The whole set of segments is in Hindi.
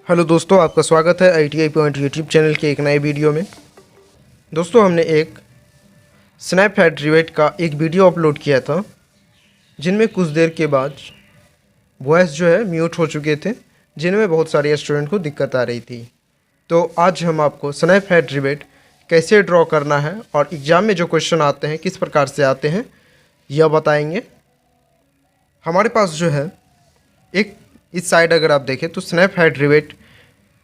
हेलो दोस्तों, आपका स्वागत है ITI पॉइंट यूट्यूब चैनल के एक नए वीडियो में। दोस्तों, हमने एक स्नैपचैट रिवेट का एक वीडियो अपलोड किया था, जिनमें कुछ देर के बाद वॉइस जो है म्यूट हो चुके थे, जिनमें बहुत सारे स्टूडेंट को दिक्कत आ रही थी। तो आज हम आपको स्नैपचैट रिवेट कैसे ड्रॉ करना है और एग्ज़ाम में जो क्वेश्चन आते हैं किस प्रकार से आते हैं यह बताएंगे। हमारे पास जो है एक इस साइड अगर आप देखें तो स्नैपचैट रिवेट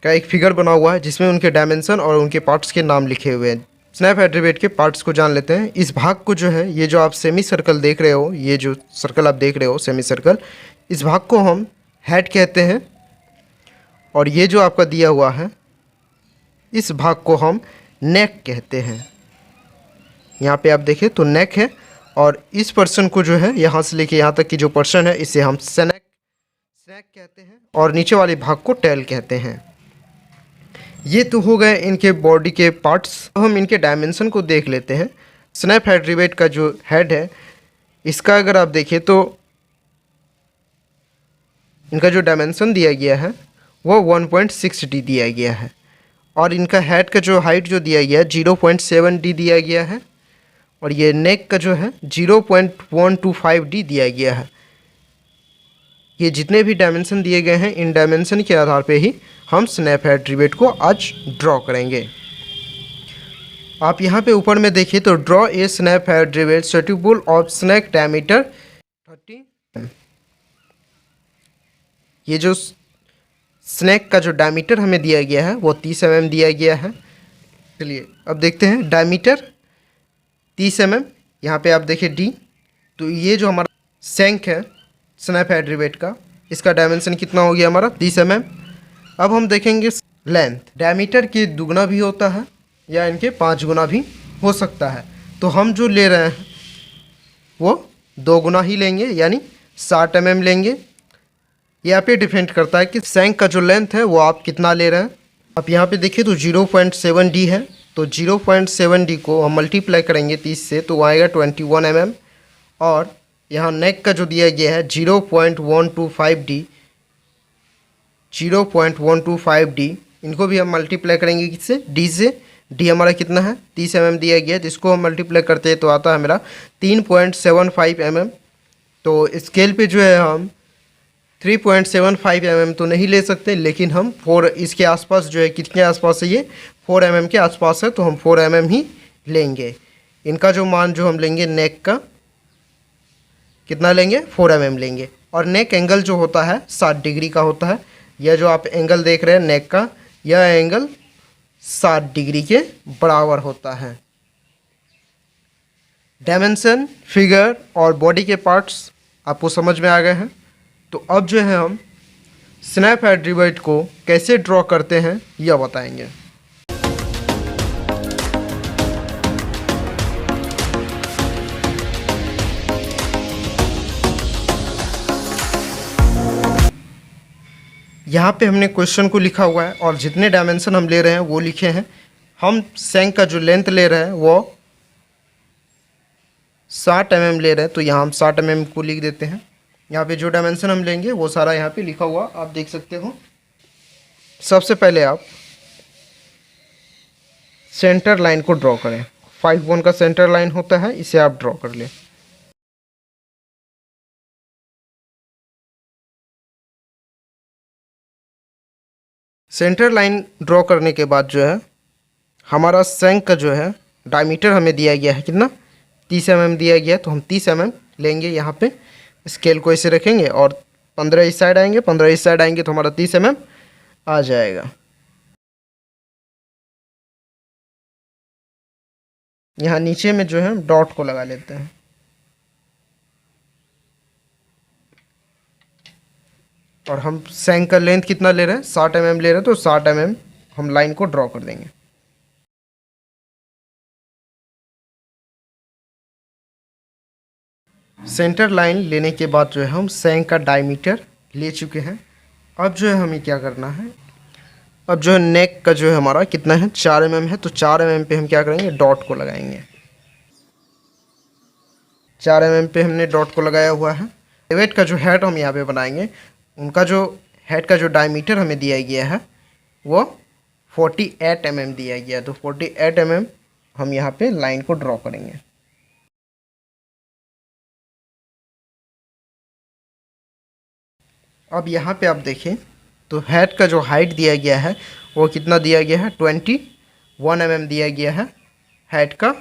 का एक फिगर बना हुआ है, जिसमें उनके डायमेंशन और उनके पार्ट्स के नाम लिखे हुए हैं। स्नैपचैट रिवेट के पार्ट्स को जान लेते हैं। इस भाग को जो है, ये जो आप सेमी सर्कल देख रहे हो, ये जो सर्कल आप देख रहे हो सेमी सर्कल, इस भाग को हम हेड कहते हैं। और ये जो आपका दिया हुआ है, इस भाग को हम नेक कहते हैं। यहाँ पे आप देखें तो नेक है, और इस पर्सन को जो है यहाँ से लेके यहाँ तक की जो पर्सन है, इसे हम स्नैक कहते हैं, और नीचे वाले भाग को टेल कहते हैं। ये तो हो गए इनके बॉडी के पार्ट्स। अब हम इनके डायमेंशन को देख लेते हैं। स्नैपचैट रिवेट का जो हेड है, इसका अगर आप देखें तो इनका जो डायमेंशन दिया गया है वो 1.6D दिया गया है, और इनका हेड का जो हाइट जो दिया गया है 0.7D दिया गया है, और ये नेक का जो है 0.125D दिया गया है। ये जितने भी डायमेंशन दिए गए हैं, इन डायमेंशन के आधार पे ही हम स्नैपचैट रिवेट को आज ड्रॉ करेंगे। आप यहाँ पे ऊपर में देखिए तो draw a Snapchat rivet suitable of snack diameter 30। ये जो स्नैक का जो डायमीटर हमें दिया गया है वो 30 mm दिया गया है। चलिए अब देखते हैं डायमीटर 30 mm। यहाँ पे आप देखिए D, तो ये जो हमारा शंक है स्नैपचैट रिवेट का, इसका डायमेंशन कितना हो गया हमारा 30 mm। अब हम देखेंगे लेंथ। डायमीटर के दुगना भी होता है या इनके 5 गुना भी हो सकता है, तो हम जो ले रहे हैं वो 2 गुना ही लेंगे, यानी 60 mm लेंगे। ये आप पे डिपेंड करता है कि शंक का जो लेंथ है वो आप कितना ले रहे हैं। आप यहाँ पे देखिए तो 0.7D है, तो 0.7D को हम मल्टीप्लाई करेंगे 30 से तो आएगा 21 mm। और यहाँ नेक का जो दिया गया है 0.125D, 0.125D, इनको भी हम मल्टीप्लाई करेंगे किससे, D से। D हमारा कितना है 30 mm दिया गया है, जिसको हम मल्टीप्लाई करते हैं तो आता है मेरा 3.75 mm। तो स्केल पे जो है हम 3.75 mm तो नहीं ले सकते, लेकिन हम 4 इसके आसपास जो है, कितने आसपास है ये 4 mm के आसपास है, तो हम 4 mm ही लेंगे। इनका जो मान जो हम लेंगे नेक का कितना लेंगे 4 mm लेंगे। और नेक एंगल जो होता है 60 डिग्री का होता है। यह जो आप एंगल देख रहे हैं नेक का, यह एंगल 60 डिग्री के बराबर होता है। डायमेंशन, फिगर और बॉडी के पार्ट्स आपको समझ में आ गए हैं। तो अब जो है हम स्नैपचैट रिवेट को कैसे ड्रॉ करते हैं यह बताएंगे। यहाँ पे हमने क्वेश्चन को लिखा हुआ है, और जितने डायमेंशन हम ले रहे हैं वो लिखे हैं। हम शंक का जो लेंथ ले रहे हैं वो 60 mm ले रहे हैं, तो यहाँ हम 60 mm को लिख देते हैं। यहाँ पे जो डायमेंशन हम लेंगे वो सारा यहाँ पे लिखा हुआ आप देख सकते हो। सबसे पहले आप सेंटर लाइन को ड्रॉ करें। 5 का सेंटर लाइन होता है, इसे आप ड्रॉ कर लें। सेंटर लाइन ड्रॉ करने के बाद जो है हमारा शंक का जो है डायमीटर हमें दिया गया है कितना 30 mm दिया गया है, तो हम 30 mm लेंगे। यहाँ पे स्केल को ऐसे रखेंगे और 15 इस साइड आएंगे, 15 इस साइड आएंगे, तो हमारा 30 mm आ जाएगा। यहाँ नीचे में जो है डॉट को लगा लेते हैं। और हम शंक का लेंथ कितना ले रहे हैं 60 mm ले रहे हैं, तो 60 mm हम लाइन को ड्रॉ कर देंगे। सेंटर लाइन लेने के बाद जो है हम शंक का डायमीटर ले चुके हैं। अब जो है हमें क्या करना है, अब जो है नेक का जो है हमारा कितना है 4 mm है, तो 4 mm पे हम क्या करेंगे डॉट को लगाएंगे। 4 mm पे हमने डॉट को लगाया हुआ है। रिवेट का जो हेड हम यहाँ पे बनाएंगे, उनका जो हेड का जो डायमीटर हमें दिया गया है वो 48 mm दिया गया। तो 48 mm हम यहाँ पे लाइन को ड्रॉ करेंगे। अब यहाँ पे आप देखें तो हेड का जो हाइट दिया गया है वो कितना दिया गया है, 21 mm दिया गया है। हेड का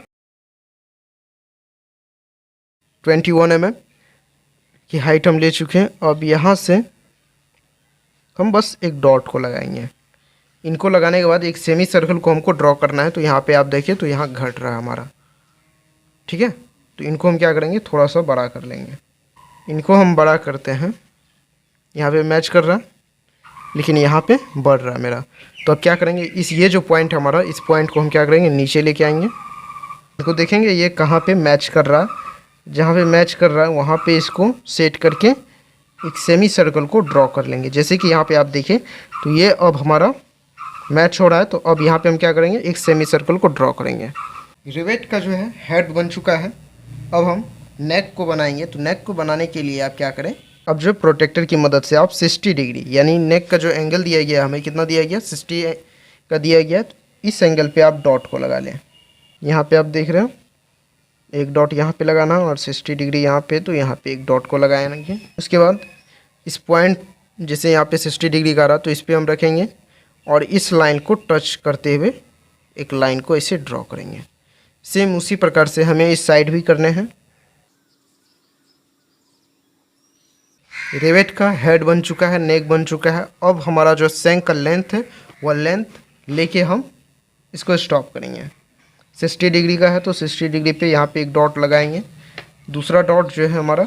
21 mm की हाइट हम ले चुके हैं। अब यहाँ से हम बस एक डॉट को लगाएंगे। इनको लगाने के बाद एक सेमी सर्कल को हमको ड्रॉ करना है। तो यहाँ पे आप देखिए तो यहाँ घट रहा है हमारा, ठीक है। तो इनको हम क्या करेंगे, थोड़ा सा बड़ा कर लेंगे। इनको हम बड़ा करते हैं, यहाँ पे मैच कर रहा है लेकिन यहाँ पे बढ़ रहा है मेरा। तो अब क्या करेंगे, ये जो पॉइंट हमारा, इस पॉइंट को हम क्या करेंगे, नीचे लेके आएंगे। इनको देखेंगे ये कहाँ पे मैच कर रहा है, जहाँ पे मैच कर रहा है वहाँ पे इसको सेट करके एक सेमी सर्कल को ड्रॉ कर लेंगे। जैसे कि यहाँ पे आप देखें तो ये अब हमारा मैच हो रहा है। तो अब यहाँ पे हम क्या करेंगे, एक सेमी सर्कल को ड्रॉ करेंगे। रिवेट का जो है हेड बन चुका है। अब हम नेक को बनाएंगे। तो नेक को बनाने के लिए आप क्या करें, अब जो प्रोटेक्टर की मदद से आप 60 डिग्री, यानी नेक का जो एंगल दिया गया हमें कितना दिया गया, 60 का दिया गया। तो इस एंगल पे आप डॉट को लगा लें। यहाँ पे आप देख रहे हो एक डॉट यहाँ पे लगाना और 60 डिग्री यहाँ पे, तो यहाँ पे एक डॉट को लगाएंगे। उसके बाद इस पॉइंट जैसे यहाँ पे 60 डिग्री का रहा तो इस पर हम रखेंगे और इस लाइन को टच करते हुए एक लाइन को ऐसे ड्रॉ करेंगे। सेम उसी प्रकार से हमें इस साइड भी करने हैं। रिवेट का हेड बन चुका है, नेक बन चुका है। अब हमारा जो शैंक का लेंथ है वह लेंथ लेके हम इसको स्टॉप करेंगे। 60 डिग्री का है तो 60 डिग्री पे यहाँ पे एक डॉट लगाएंगे। दूसरा डॉट जो है हमारा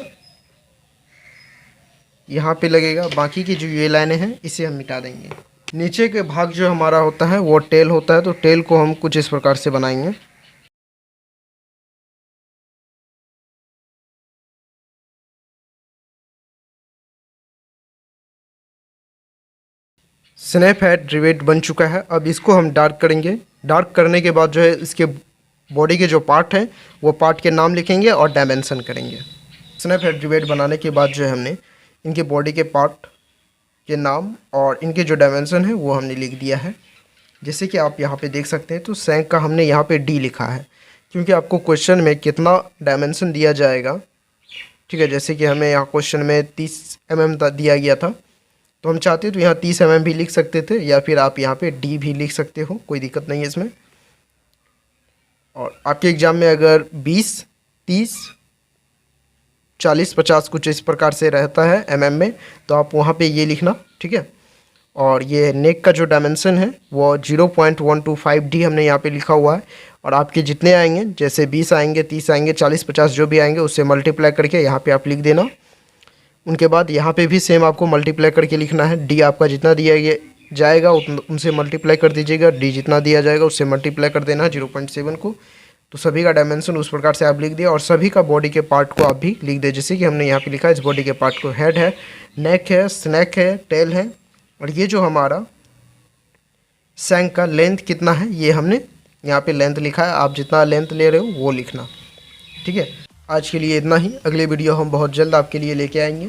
यहाँ पे लगेगा। बाकी की जो ये लाइनें हैं इसे हम मिटा देंगे। नीचे के भाग जो हमारा होता है वो टेल होता है। तो टेल को हम कुछ इस प्रकार से बनाएंगे। स्नैप हेड रिवेट बन चुका है। अब इसको हम डार्क करेंगे। डार्क करने के बाद जो है इसके बॉडी के जो पार्ट हैं वो पार्ट के नाम लिखेंगे और डायमेंशन करेंगे। स्नैप हेड रिवेट बनाने के बाद जो है हमने इनके बॉडी के पार्ट के नाम और इनके जो डायमेंशन है वो हमने लिख दिया है। जैसे कि आप यहाँ पे देख सकते हैं तो शैंक का हमने यहाँ पे डी लिखा है, क्योंकि आपको क्वेश्चन में कितना डायमेंशन दिया जाएगा, ठीक है। जैसे कि हमें यहाँ क्वेश्चन में 30 mm दिया गया था, तो हम चाहते तो यहाँ 30 mm भी लिख सकते थे, या फिर आप यहाँ पे डी भी लिख सकते हो, कोई दिक्कत नहीं है इसमें। और आपके एग्ज़ाम में अगर 20, 30, 40, 50 कुछ इस प्रकार से रहता है mm में, तो आप वहाँ पे ये लिखना, ठीक है। और ये नेक का जो डायमेंशन है वो 0.125D हमने यहाँ पे लिखा हुआ है। और आपके जितने आएंगे, जैसे 20 आएंगे, 30 आएंगे, 40, 50 जो भी आएंगे उससे मल्टीप्लाई करके यहाँ पे आप लिख देना। उनके बाद यहाँ पे भी सेम आपको मल्टीप्लाई करके लिखना है। डी आपका जितना दिया जाएगा उनसे मल्टीप्लाई कर दीजिएगा। डी जितना दिया जाएगा उससे मल्टीप्लाई कर देना 0.7 को। तो सभी का डायमेंशन उस प्रकार से आप लिख दिया और सभी का बॉडी के पार्ट को आप भी लिख दे। जैसे कि हमने यहाँ पे लिखा है, इस बॉडी के पार्ट को हेड है, नेक है, स्नैक है, टेल है, और ये जो हमारा शैंक का लेंथ कितना है ये हमने यहाँ पे लेंथ लिखा है। आप जितना लेंथ ले रहे हो वो लिखना, ठीक है। आज के लिए इतना ही। अगले वीडियो हम बहुत जल्द आपके लिए लेके आएंगे।